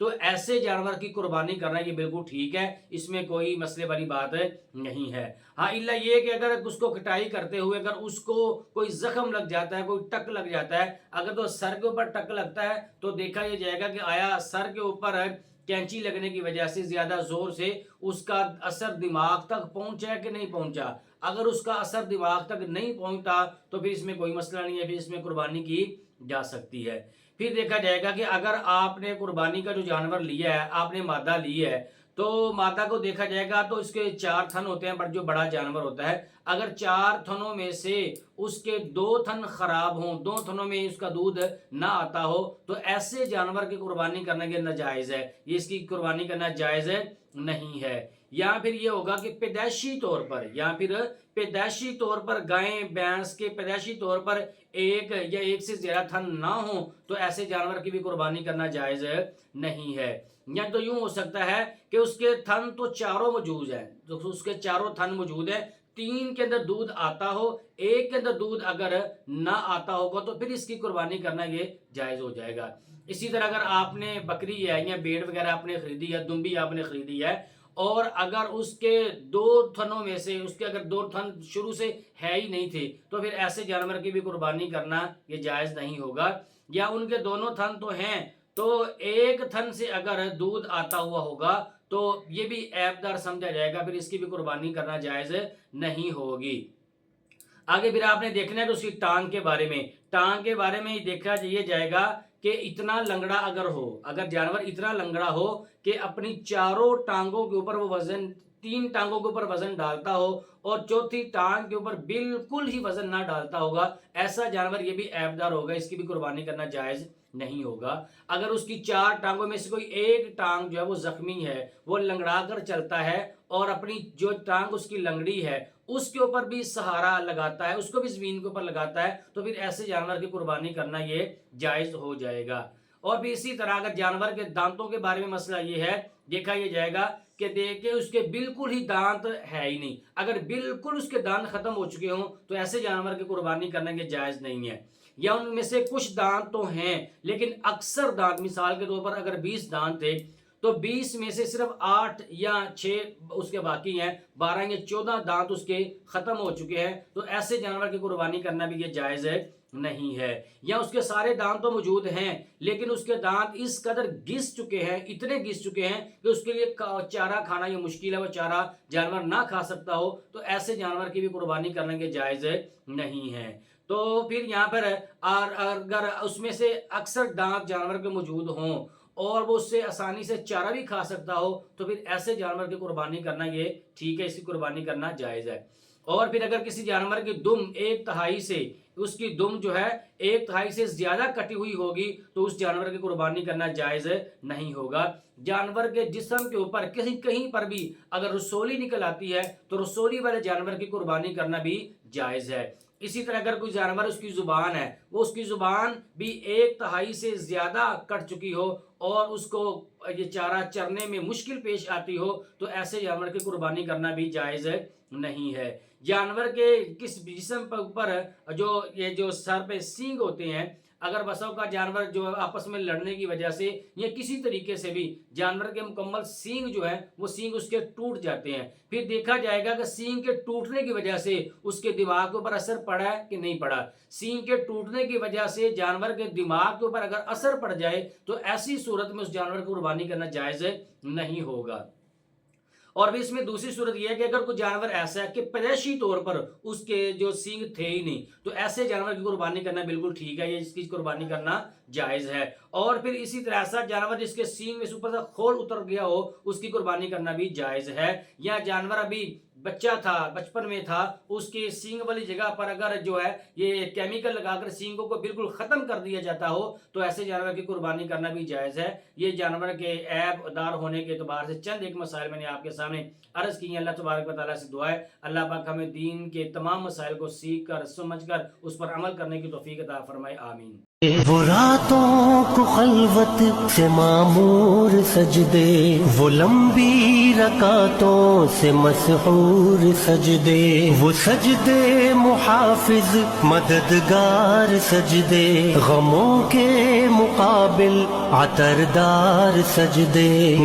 تو ایسے جانور کی قربانی کرنا یہ بالکل ٹھیک ہے، اس میں کوئی مسئلے والی بات نہیں ہے۔ ہاں الا یہ کہ اگر اس کو کٹائی کرتے ہوئے اگر اس کو کوئی زخم لگ جاتا ہے، کوئی ٹک لگ جاتا ہے، اگر تو سر کے اوپر ٹک لگتا ہے تو دیکھا یہ جائے گا کہ آیا سر کے اوپر کینچی لگنے کی وجہ سے زیادہ زور سے اس کا اثر دماغ تک پہنچا کہ نہیں پہنچا۔ اگر اس کا اثر دماغ تک نہیں پہنچتا تو پھر اس میں کوئی مسئلہ نہیں ہے، پھر اس میں قربانی کی جا سکتی ہے۔ پھر دیکھا جائے گا کہ اگر آپ نے قربانی کا جو جانور لیا ہے، آپ نے مادہ لی ہے، تو مادہ کو دیکھا جائے گا تو اس کے 4 تھن ہوتے ہیں، بٹ جو بڑا جانور ہوتا ہے اگر 4 تھنوں میں سے اس کے 2 تھن خراب ہوں، 2 تھنوں میں اس کا دودھ نہ آتا ہو، تو ایسے جانور کی قربانی کرنا یہ ناجائز ہے، یہ اس کی قربانی کرنا جائز نہیں ہے۔ یا پھر یہ ہوگا کہ پیدائشی طور پر گائیں بھینس کے پیدائشی طور پر ایک یا ایک سے زیادہ تھن نہ ہوں تو ایسے جانور کی بھی قربانی کرنا جائز نہیں ہے۔ یا تو یوں ہو سکتا ہے کہ اس کے تھن تو چاروں موجود ہیں، تو اس کے چاروں تھن موجود ہیں، 3 کے اندر دودھ آتا ہو، ایک کے اندر دودھ اگر نہ آتا ہوگا تو پھر اس کی قربانی کرنا یہ جائز ہو جائے گا۔ اسی طرح اگر آپ نے بکری ہے یا بھیڑ وغیرہ آپ نے خریدی ہے، دمبی آپ نے خریدی ہے، اور اگر اس کے 2 تھنوں میں سے اس کے اگر 2 تھن شروع سے ہے ہی نہیں تھے تو پھر ایسے جانور کی بھی قربانی کرنا یہ جائز نہیں ہوگا۔ یا ان کے دونوں تھن تو ہیں تو ایک تھن سے اگر دودھ آتا ہوا ہوگا تو یہ بھی عیب دار سمجھا جائے گا، پھر اس کی بھی قربانی کرنا جائز نہیں ہوگی۔ آگے پھر آپ نے دیکھنا ہے کہ اس کی ٹانگ کے بارے میں دیکھا یہ جائے گا کہ اتنا لنگڑا اگر جانور اتنا لنگڑا ہو کہ اپنی 4 ٹانگوں کے اوپر وہ وزن 3 ٹانگوں کے اوپر وزن ڈالتا ہو اور 4تھی ٹانگ کے اوپر بالکل ہی وزن نہ ڈالتا ہوگا، ایسا جانور یہ بھی عیب دار ہوگا، اس کی بھی قربانی کرنا جائز نہیں ہوگا۔ اگر اس کی 4 ٹانگوں میں سے کوئی ایک ٹانگ جو ہے وہ زخمی ہے، وہ لنگڑا کر چلتا ہے اور اپنی جو ٹانگ اس کی لنگڑی ہے اس کے اوپر بھی سہارا لگاتا ہے، اس کو بھی زمین کے اوپر لگاتا ہے، تو پھر ایسے جانور کی قربانی کرنا یہ جائز ہو جائے گا۔ اور بھی اسی طرح اگر جانور کے دانتوں کے بارے میں مسئلہ یہ ہے، دیکھا یہ جائے گا کہ دیکھیں اس کے بالکل ہی دانت ہے ہی نہیں، اگر بالکل اس کے دانت ختم ہو چکے ہوں تو ایسے جانور کی قربانی کرنا یہ جائز نہیں ہے۔ یا ان میں سے کچھ دانت تو ہیں لیکن اکثر دانت، مثال کے طور پر اگر 20 دانت تھے تو 20 میں سے صرف 8 یا 6 اس کے باقی ہیں، 12 یا 14 دانت اس کے ختم ہو چکے ہیں، تو ایسے جانور کی قربانی کرنا بھی یہ جائز نہیں ہے۔ یا اس کے سارے دانت تو موجود ہیں لیکن اس کے دانت اس قدر اتنے گھس چکے ہیں کہ اس کے لیے چارہ کھانا یہ مشکل ہے، وہ چارہ جانور نہ کھا سکتا ہو، تو ایسے جانور کی بھی قربانی کرنے کے جائز نہیں ہے۔ تو پھر یہاں پر اگر اس میں سے اکثر دانت جانور کے موجود ہوں اور وہ اس سے آسانی سے چارہ بھی کھا سکتا ہو تو پھر ایسے جانور کی قربانی کرنا یہ ٹھیک ہے، اس کی قربانی کرنا جائز ہے۔ اور پھر اگر کسی جانور کی دم 1/3 سے اس کی دم جو ہے 1/3 سے زیادہ کٹی ہوئی ہوگی تو اس جانور کی قربانی کرنا جائز نہیں ہوگا۔ جانور کے جسم کے اوپر کہیں پر بھی اگر رسولی نکل آتی ہے تو رسولی والے جانور کی قربانی کرنا بھی جائز ہے۔ اسی طرح اگر کوئی جانور اس کی زبان ہے، وہ اس کی زبان بھی 1/3 سے زیادہ کٹ چکی ہو اور اس کو یہ چارہ چرنے میں مشکل پیش آتی ہو تو ایسے جانور کی قربانی کرنا بھی جائز نہیں ہے۔ جانور کے کس جسم پر جو سر پہ سینگ ہوتے ہیں، اگر بسوں کا جانور جو آپس میں لڑنے کی وجہ سے یا کسی طریقے سے بھی جانور کے مکمل سینگ جو ہے وہ سینگ اس کے ٹوٹ جاتے ہیں، پھر دیکھا جائے گا کہ سینگ کے ٹوٹنے کی وجہ سے اس کے دماغ کے اوپر اثر پڑا ہے کہ نہیں پڑا۔ سینگ کے ٹوٹنے کی وجہ سے جانور کے دماغ کے اوپر اگر اثر پڑ جائے تو ایسی صورت میں اس جانور کو قربانی کرنا جائز نہیں ہوگا۔ اور بھی اس میں دوسری صورت یہ ہے کہ اگر کوئی جانور ایسا ہے کہ پیدائشی طور پر اس کے جو سینگ تھے ہی نہیں تو ایسے جانور کی قربانی کرنا بالکل ٹھیک ہے، یہ اس کی قربانی کرنا جائز ہے۔ اور پھر اسی طرح ایسا جانور جس کے سینگ میں سے اوپر سے کھول اتر گیا ہو اس کی قربانی کرنا بھی جائز ہے۔ یا جانور ابھی بچہ تھا، بچپن میں تھا، اس کے سینگ والی جگہ پر اگر جو ہے یہ کیمیکل لگا کر سینگوں کو بالکل ختم کر دیا جاتا ہو تو ایسے جانور کی قربانی کرنا بھی جائز ہے۔ یہ جانور کے عیب دار ہونے کے اعتبار سے چند ایک مسائل میں نے آپ کے سامنے عرض کی ہیں۔ اللہ تبارک و تعالیٰ سے دعا ہے اللہ پاک ہمیں دین کے تمام مسائل کو سیکھ کر سمجھ کر اس پر عمل کرنے کی توفیق عطا فرمائے، آمین۔ وہ راتوں کو خلوت سے معمور سجدے، وہ لمبی رکعتوں سے مسحور سجدے، وہ سجدے محافظ مددگار سجدے، غموں کے مقابل عطردار سجدے۔